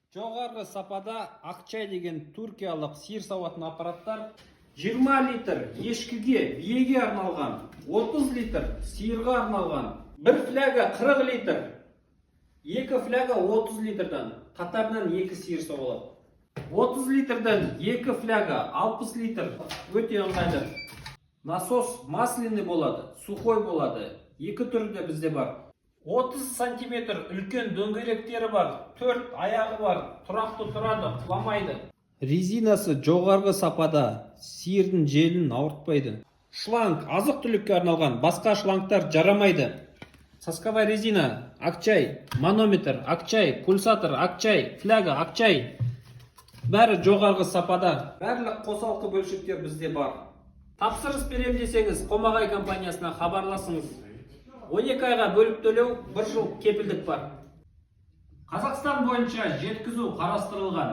Жоғарғы сапада Акчай деген туркиялық сиыр сауатын аппараттар 20 литр ешкіге, биеге арналған, 30 литр сиырға арналған, бір фляга 40 литр, екі фляга 30 литрдан, қатарынан екі сиыр сауылады. 30 литрдан екі фляга 60 литр өте ыңғайлы. Насос масляный болады, сухой болады, екі түрі де бізде бар. 30 сантиметр үлкен дөңгелектері бар, 4 аяғы бар, тұрақты тұрады, құламайды. Резинасы жоғарғы сапада, сиырдың желін ауыртпайды. Шланг азық түлікке арналған, басқа шлангтар жарамайды. Сосковая резина, Акчай, манометр, Акчай, пульсатор, Акчай, фляга, Акчай. Бәрі жоғарғы сапада. Бәрлік қосалқы бөлшектер бізде бар. Тапсырыс берем десеңіз, Қомағай компаниясына хабарласыңыз. 12 айға бөліп төлеу, 1 жыл кепілдік бар. Қазақстан бойынша жеткізу қарастырылған.